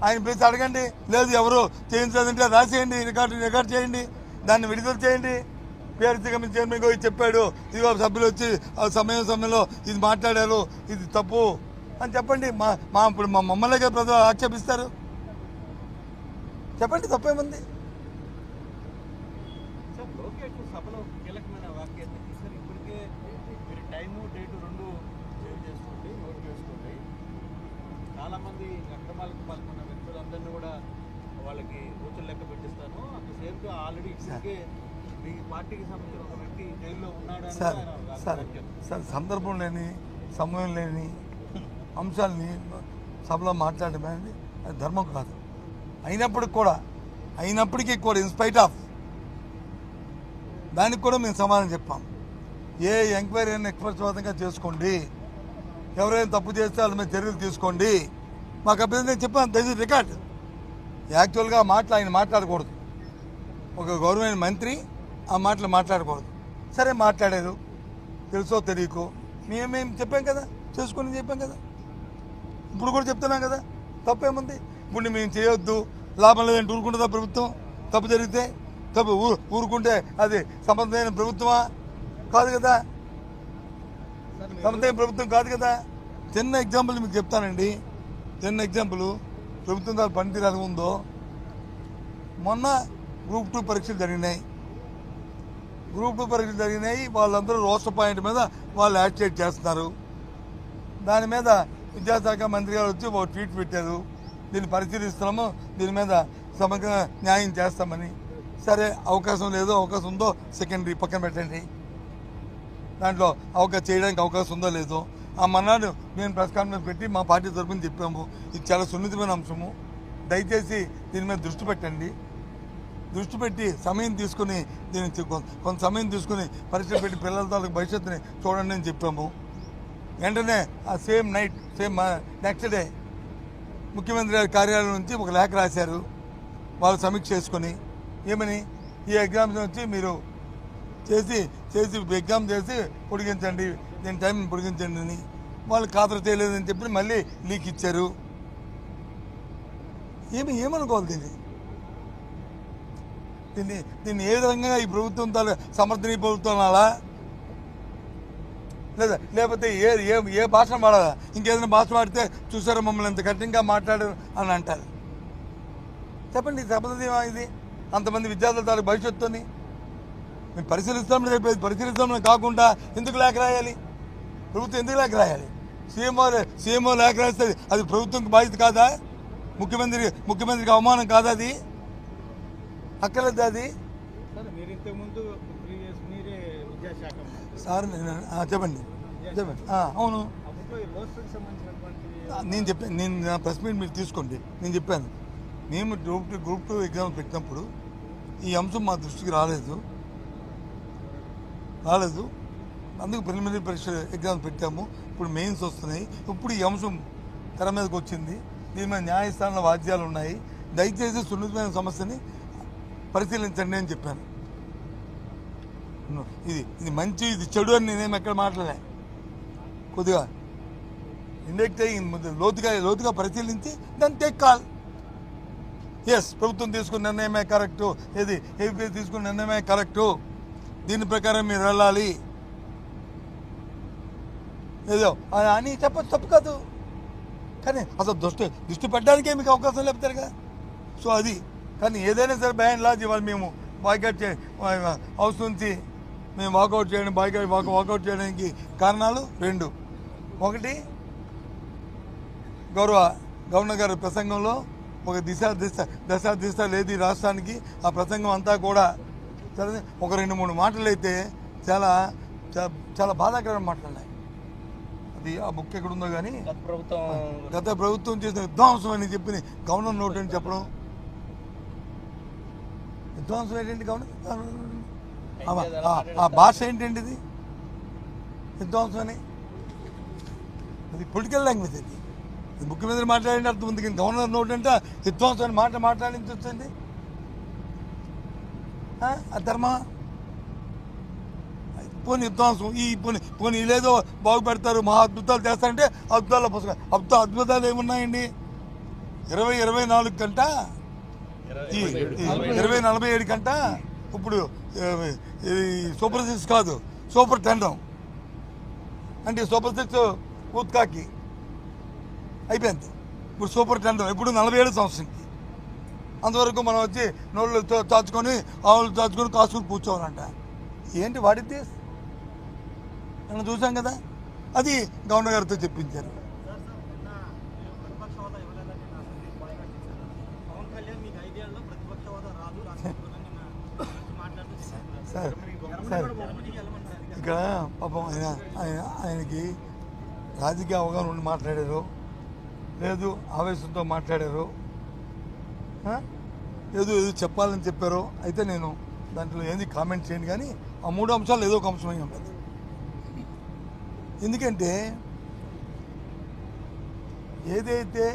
ఆయన పిలిచి అడగండి. లేదు ఎవరు చేయించలేదంటే రాసేయండి, రికార్డ్ చేయండి, దాన్ని విడుదల చేయండి. పిఆర్సీ కమిటీ చైర్మన్ పోయి చెప్పాడు, ఇదిగో సభ్యులు వచ్చి సమయంలో ఇది మాట్లాడారు, ఇది తప్పు అని చెప్పండి. ఇప్పుడు మమ్మల్ని కదా ప్రజలు ఆక్షేపిస్తారు. చెప్పండి, తప్పేముంది? సభలో కీలకమైన వాక్యాన్ని తీశారు. ఇప్పటికే మీరు టైము డేటు రెండు సేవ్ చేసుకోండి, నోట్ చేసుకోండి. చాలామంది అక్రమాలకు పాల్గొన్న వ్యక్తులందరినీ కూడా వాళ్ళకి రోజులు లెక్క పెట్టిస్తాను. At the same time already ఇప్పటికే మీ పార్టీకి సంబంధించిన ఒక వ్యక్తి జైల్లో ఉన్నాడు. సార్ సందర్భం లేని, సమయం లేని అంశాలని సభలో మాట్లాడడం అనేది అది ధర్మం కాదు. అయినప్పటికీ కూడా ఇన్స్పైట్ ఆఫ్ దానికి కూడా మేము సమాధానం చెప్పాం. ఏ ఎంక్వైరీ అయినా నిష్పక్షపాతంగా చేసుకోండి, ఎవరైనా తప్పు చేస్తే వాళ్ళ మీద చర్యలు తీసుకోండి. మాకు అభ్యర్థి చెప్పాను, దట్ ఈజ్ రికార్డ్. యాక్చువల్గా ఆయన మాట్లాడకూడదు, ఒక గవర్నమెంట్ మంత్రి ఆ మాటలు మాట్లాడకూడదు. సరే మాట్లాడారు, తెలుసో తెలియకో మేము చెప్పాం కదా, చేసుకుని చెప్పాం కదా, ఇప్పుడు కూడా చెప్తున్నాం కదా, తప్పేముంది? ఇప్పుడు మేము చేయొద్దు, లాభం లేదంటే ఊరుకుంటుందా ప్రభుత్వం? తప్పు జరిగితే తప్పు ఊరుకుంటే అది సమర్థమైన ప్రభుత్వమా? కాదు కదా, సమర్థమైన ప్రభుత్వం కాదు కదా. చిన్న ఎగ్జాంపుల్ మీకు చెప్తానండి, చిన్న ఎగ్జాంపుల్ ప్రభుత్వం దాని పనితీరు ఎలా ఉందో. మొన్న గ్రూప్ 2 పరీక్షలు జరిగినాయి. వాళ్ళందరూ రోస్టర్ పాయింట్ మీద వాళ్ళు యాక్టివేట్ చేస్తున్నారు. దాని మీద విద్యాశాఖ మంత్రి గారు వచ్చి ఒక ట్వీట్ పెట్టారు, దీన్ని పరిశీలిస్తున్నాము, దీని మీద సమగ్ర న్యాయం చేస్తామని. సరే, అవకాశం లేదో అవకాశం ఉందో సెకండరీ పక్కన పెట్టండి. దాంట్లో చేయడానికి అవకాశం ఉందో లేదో ఆ మన్నాడు మేము ప్రెస్ కాన్ఫరెన్స్ పెట్టి మా పార్టీ తరఫున చెప్పాము, ఇది చాలా సున్నితమైన అంశము, దయచేసి దీని మీద దృష్టి పెట్టి సమయం తీసుకుని దీన్ని కొంత సమయం తీసుకుని పరీక్ష పెట్టి పిల్లల తాలూకు భవిష్యత్తుని చూడండి అని చెప్పాము. వెంటనే ఆ సేమ్ నెక్స్ట్ డే ముఖ్యమంత్రి గారి కార్యాలయం నుంచి ఒక లేఖ రాశారు, వాళ్ళు సమీక్ష చేసుకొని. ఏమని? ఈ ఎగ్జామ్స్ వచ్చి మీరు చేసి ఎగ్జామ్ చేసి పొడిగించండి, దీని టైం పొడిగించండి అని. వాళ్ళు ఖాతరు చేయలేదని చెప్పి మళ్ళీ లీక్ ఇచ్చారు. ఏమనుకోవాలి దీన్ని ఏ విధంగా ఈ ప్రభుత్వం సమర్థనీయ ప్రభుత్వం అలా లేకపోతే ఏ భాష వాడాలా? ఇంకేదైనా భాష వాడితే చూసారా మమ్మల్ని ఎంత కఠినంగా మాట్లాడారు అని అంటారు. చెప్పండి, సమర్థనీయమా ఇది? అంతమంది విద్యార్థుల తాలూకు భవిష్యత్తుని మేము పరిశీలిస్తామని కాకుండా ఎందుకు లేఖ రాయాలి? ప్రభుత్వం ఎందుకు లేఖ రాయాలి? సీఎంఓ లేఖ రాస్తే అది ప్రభుత్వంకి బాధ్యత కాదా? ముఖ్యమంత్రికి అవమానం కాదా? అది అక్కర్లేదు. అది సార్ చెప్పండి. అవును, నేను నా ప్రెస్ మీట్ మీరు తీసుకోండి. నేను చెప్పాను, మేము గ్రూప్ 2 ఎగ్జామ్ పెట్టినప్పుడు ఈ అంశం మా దృష్టికి రాలేదు. అందుకు ప్రిలిమినరీ పరీక్ష ఎగ్జామ్స్ పెట్టాము. ఇప్పుడు మెయిన్స్ వస్తున్నాయి. ఇప్పుడు ఈ అంశం తెర మీదకి వచ్చింది. దీని మీద న్యాయస్థానంలో వాద్యాలు ఉన్నాయి. దయచేసి సున్నితమైన సమస్యని పరిశీలించండి అని చెప్పాను. ఇది మంచి, ఇది చెడు అని నేనేమి ఎక్కడ మాట్లాడలే. కొద్దిగా ఇండెక్ట్ అయ్యి లోతుగా పరిశీలించి దాన్ని టేక్ కాల్. ఎస్, ప్రభుత్వం తీసుకున్న నిర్ణయమే కరెక్టు, ఏపీ తీసుకున్న నిర్ణయమే కరెక్టు, దీని ప్రకారం మీరు వెళ్ళాలి ఏదో అని చెప్పచ్చు, తప్పు కాదు. కానీ అసలు దృష్టి పెట్టడానికే మీకు అవకాశం లేపుతారు కదా. సో అది, కానీ ఏదైనా సరే బై అండ్ లార్జ్ ఇవాళ మేము బాయ్కాట్ హౌస్ నుంచి మేము వాకౌట్ చేయడానికి కారణాలు 2. ఒకటి, గవర్నర్ గారి ప్రసంగంలో ఒక దశ లేదు ఈ రాష్ట్రానికి. ఆ ప్రసంగం అంతా కూడా ఒక 2-3 మాటలు అయితే చాలా బాధాకరమైన మాటలు. అది ఆ బుక్ ఎక్కడుందో కానీ గత ప్రభుత్వం చేసిన విధ్వంసం అని చెప్పి గవర్నర్ నోట్ అని చెప్పడం. విధ్వంసం ఏంటండి గవర్నర్? ఆ భాష ఏంటండి ఇది? విధ్వంసం అని అది పొలిటికల్ లాంగ్వేజ్. అది ముఖ్యమంత్రి మాట్లాడిన అర్థం ఉంది, కానీ గవర్నర్ నోట్ అంటే విధ్వంసం అని మాట్లాడించి వచ్చింది. ఆ ధర్మ పోనీ విధ్వంసం, పోనీ లేదో బాగుపెడతారు, మహా అద్భుతాలు చేస్తారంటే అద్భుతాల పుస్తకం. అద్భుతాలు ఏమున్నాయండి? 20-24 కంట 20-47 కంట ఇప్పుడు సూపర్ 6 కాదు, సూపర్ 10 అంటే సూపర్ 6 పూత్కాకి అయిపోయింది. ఇప్పుడు సూపర్ 10 ఇప్పుడు 47 సంవత్సరంకి. అంతవరకు మనం వచ్చి నోళ్ళు చాచుకొని ఆవులు చాచుకొని కాసుకొని కూర్చోవాలంట. ఏంటి వాడితే మనం చూసాం కదా. అది గవర్నర్ గారితో చెప్పించారు. సార్ ఇక్కడ పాపం ఆయనకి రాజకీయ అవగాహన ఉండి మాట్లాడారు, లేదు ఆవేశంతో మాట్లాడారు, ఏదో చెప్పాలని చెప్పారు. అయితే నేను దాంట్లో ఏంది కామెంట్ చేయండి, కానీ ఆ 3 అంశాలు ఏదో ఒక అంశమై ఉంటుంది. ఎందుకంటే ఏదైతే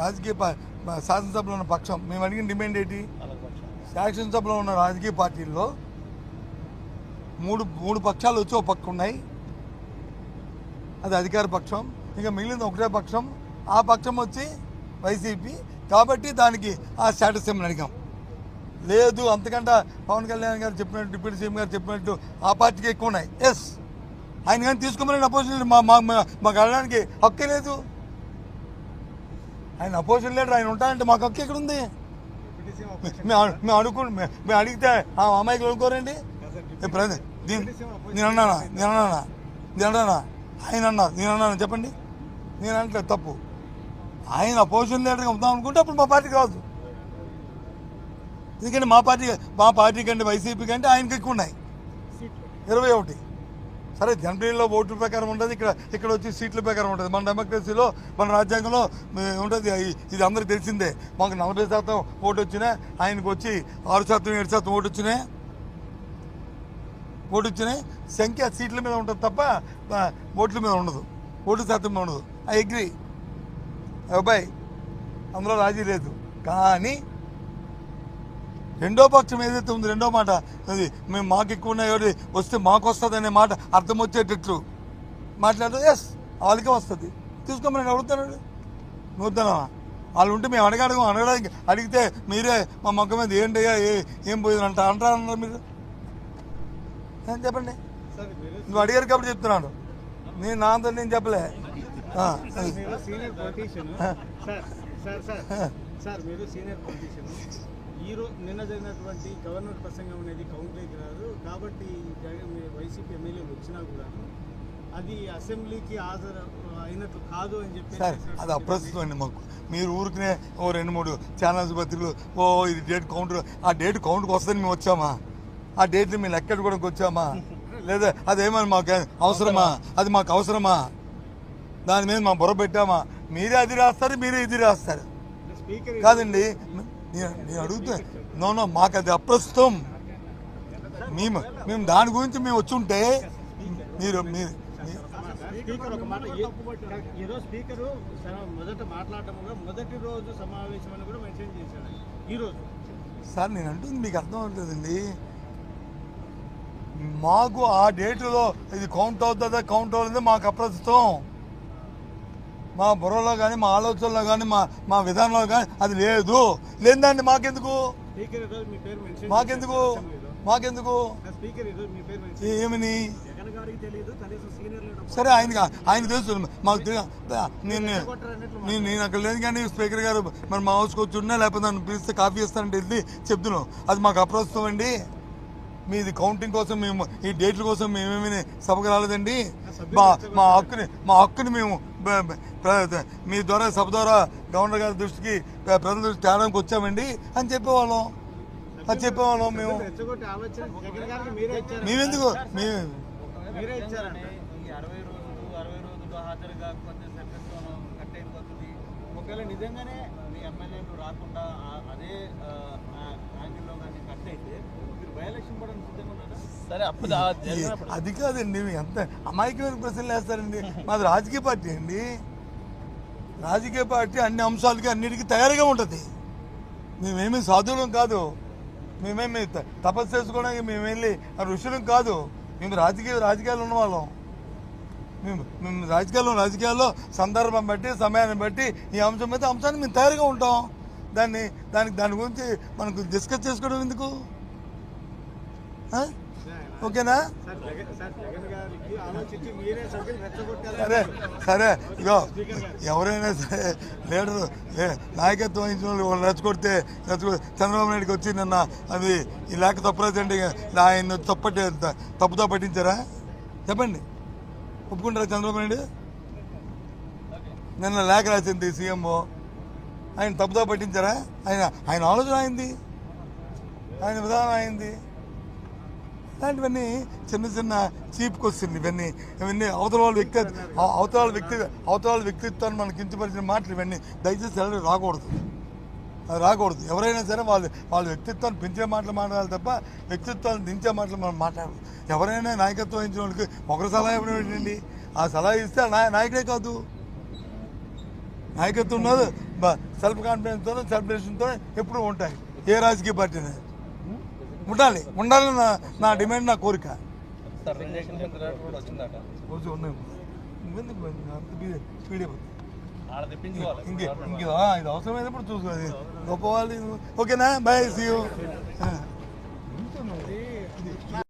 రాజకీయ శాసనసభలో ఉన్న పక్షం మేము అడిగిన డిమాండ్ ఏంటి, శాసనసభలో ఉన్న రాజకీయ పార్టీల్లో మూడు పక్షాలు వచ్చి ఒక పక్క ఉన్నాయి, అది అధికార పక్షం. ఇంకా మిగిలింది ఒకటే పక్షం, ఆ పక్షం వచ్చి వైసీపీ. కాబట్టి దానికి ఆ స్టేటస్ ఏమని అడిగాం. లేదు అంతకంటే పవన్ కళ్యాణ్ గారు చెప్పినట్టు, డిప్యూటీ సీఎం గారు చెప్పినట్టు ఆ పార్టీకి ఎక్కువ ఉన్నాయి. ఎస్, ఆయన కానీ తీసుకోమని అపోజిషన్ మాకు అడగడానికి హక్కే లేదు. ఆయన అపోజిషన్ లీడర్, ఆయన ఉంటారంటే మాకు హక్కు ఎక్కడ ఉంది? మేము అడిగితే ఆ అమ్మాయికి అనుకోరండి. నేను అన్నానా ఆయన అన్నారు, నేను అన్నాను చెప్పండి. నేను అనట్లేదు, తప్పు. ఆయన అపోజిషన్ లీడర్గా ఉందాం అనుకుంటే అప్పుడు మా పార్టీ కాదు. ఎందుకంటే మా పార్టీ కంటే వైసీపీ కంటే ఆయనకి ఎక్కువ ఉన్నాయి, 21. సరే, జనరల్లో ఓట్ల ప్రకారం ఉంటుంది, ఇక్కడ వచ్చి సీట్ల ప్రకారం ఉంటుంది. మన డెమోక్రసీలో, మన రాజ్యాంగంలో ఉంటుంది. ఇది అందరికీ తెలిసిందే. మాకు 40% ఓటు వచ్చినాయి, ఆయనకు వచ్చి 6%, 7% ఓటు వచ్చినాయి. సంఖ్య సీట్ల మీద ఉంటుంది తప్ప ఓట్ల మీద ఉండదు, ఓటు శాతం మీద ఉండదు. ఐ అగ్రీ అబ్బాయి, అందులో రాజీ లేదు. కానీ రెండో పక్షం ఏదైతే ఉంది, రెండో మాట, అది మేము మాకు ఎక్కువ ఉన్నాయి వస్తే మాకు వస్తుంది అనే మాట అర్థం వచ్చేటట్లు మాట్లాడదు. ఎస్, వాళ్ళకే వస్తుంది, తీసుకోమని అడుగుతాడు. నువ్వుతానా? వాళ్ళు ఉంటే మేము అడగడానికి అడిగితే మీరే మా మొక్క మీద ఏంటయ్యా ఏం పోయింది అంటారన్నారు మీరు. చెప్పండి, నువ్వు అడిగారు కాబట్టి చెప్తున్నాను. నేను నా అంతా నేను చెప్పలే. మీరు సీనియర్ పొలిటీషియన్. నిన్న జరిగినటువంటి గవర్నర్ ప్రసంగం అనేది కౌంటర్కి రాదు కాబట్టి వైసీపీ ఎమ్మెల్యేలు వచ్చినా కూడా అది అసెంబ్లీకి హాజరు అయినట్లు కాదు అని చెప్పి సార్, అది అప్రస్తుతం అండి మాకు. మీరు ఊరికనే 2-3 ఛానల్స్ పత్రికలు ఇది డేట్ కౌంటర్, ఆ డేట్ కౌంట్కి వస్తుందని మేము వచ్చామా? ఆ డేట్ని మేము లెక్కెట్టుకోవడానికి వచ్చామా? లేదా అదేమని మాకు అవసరమా? అది మాకు అవసరమా? దాని మీద మా బుర్ర పెట్టామా? మీరే అది రాస్తారు, మీరే ఇది రాస్తారు. కాదండి, నేను అడుగుతా. నో, మాకు అది అప్రస్తుతం. మేము దాని గురించి మేము వచ్చి ఉంటే మీరు స్పీకర్ ఒక మాట, ఈరోజు స్పీకరు మొదట మాట్లాడటంలో మొదటి రోజు సమావేశం అని కూడా మెన్షన్ చేశాడు. ఈరోజు సార్ నేను అంటుంది మీకు అర్థం అవుతుందండి. మాకు ఆ డేట్లో ఇది కౌంట్ అవుతుందా కౌంట్ అవుతుందో మాకు అప్రస్తుతం. మా బుర్రలో కానీ, మా ఆలోచనలో కానీ, మా విధానంలో కానీ అది లేదు. లేదండి మాకెందుకు? ఏమని? సరే, ఆయన తెలుసు, మాకు నేను అక్కడ లేదు. కానీ స్పీకర్ గారు మరి మా హౌస్కి వచ్చి ఉన్నా, లేకపోతే నన్ను పిలిస్తే కాఫీ ఇస్తానంటే వెళ్ళి చెప్తున్నాం. అది మాకు అప్రస్తుతం అండి. మీది కౌంటింగ్ కోసం మేము, ఈ డేట్ల కోసం మేమేమి సభకు రాలేదండి. మా హక్కుని మేము మీ ద్వారా, సభ ద్వారా గవర్నర్ గారి దృష్టికి, ప్రజల దృష్టికి తేడానికి వచ్చామండి అని చెప్పేవాళ్ళం. మేము మేమెందుకు నిజంగానే మీ ఎమ్మెల్యేలు రాకుండా అదే యాంగిల్లో కానీ కట్ అయితే అది కాదండి, ఎంత అమాయకమైన ప్రశ్నలు వేస్తారండి. మాది రాజకీయ పార్టీ అండి. రాజకీయ పార్టీ అన్ని అంశాలకి అన్నిటికీ తయారుగా ఉంటుంది. మేమేమి సాధువులం కాదు, మేమేమి తపస్సు చేసుకోవడానికి మేము వెళ్ళి ఋషులం కాదు. మేము రాజకీయాలు ఉన్నవాళ్ళం. మేము రాజకీయాల్లో సందర్భం బట్టి సమయాన్ని బట్టి ఈ అంశాన్ని మేము తయారుగా ఉంటాం. దాని గురించి మనకు డిస్కస్ చేసుకోవడం ఎందుకు? ఓకేనా? సరే ఇగో ఎవరైనా సరే లీడరు నాయకత్వం వహించిన వాళ్ళు రెచ్చగొడితే చంద్రబాబు నాయుడుకి వచ్చి నిన్న అది ఈ లేఖ తప్పులేదండి ఆయన తప్పుతో పట్టించారా? చెప్పండి, ఒప్పుకుంటారా? చంద్రబాబు నాయుడు నిన్న లేఖ రాసింది సీఎంఓ, ఆయన తప్పుతో పట్టించారా? ఆయన ఆలోచన అయింది, ఆయన విధానం అయింది. ఇలాంటివన్నీ చిన్న చీప్ క్వశ్చన్ ఇవన్నీ అవతల వాళ్ళ వ్యక్తిత్వాన్ని మనకు కించపరిచిన మాటలు ఇవన్నీ దయచేసి ఎవరు రాకూడదు. ఎవరైనా సరే వాళ్ళ వ్యక్తిత్వాన్ని పెంచే మాటలు మాట్లాడాలి తప్ప వ్యక్తిత్వాన్ని దించే మాటలు మనం మాట్లాడదు. ఎవరైనా నాయకత్వం వహించిన వాళ్ళకి ఒకరు సలహా ఇవ్వడం ఏంటండి? ఆ సలహా ఇస్తే నాయకుడే కాదు, నాయకత్వం ఉన్నది సెల్ఫ్ కాన్ఫిడెన్స్తో సెల్ఫ్ డెసిషన్తో ఎప్పుడూ ఉంటాయి. ఏ రాజకీయ పార్టీనే ఉండాలని నా డిమాండ్, నా కోరిక. ఇది అవసరమైనప్పుడు చూసుకోవాలి. గొప్ప వాళ్ళు. ఓకేనా? Bye, see you.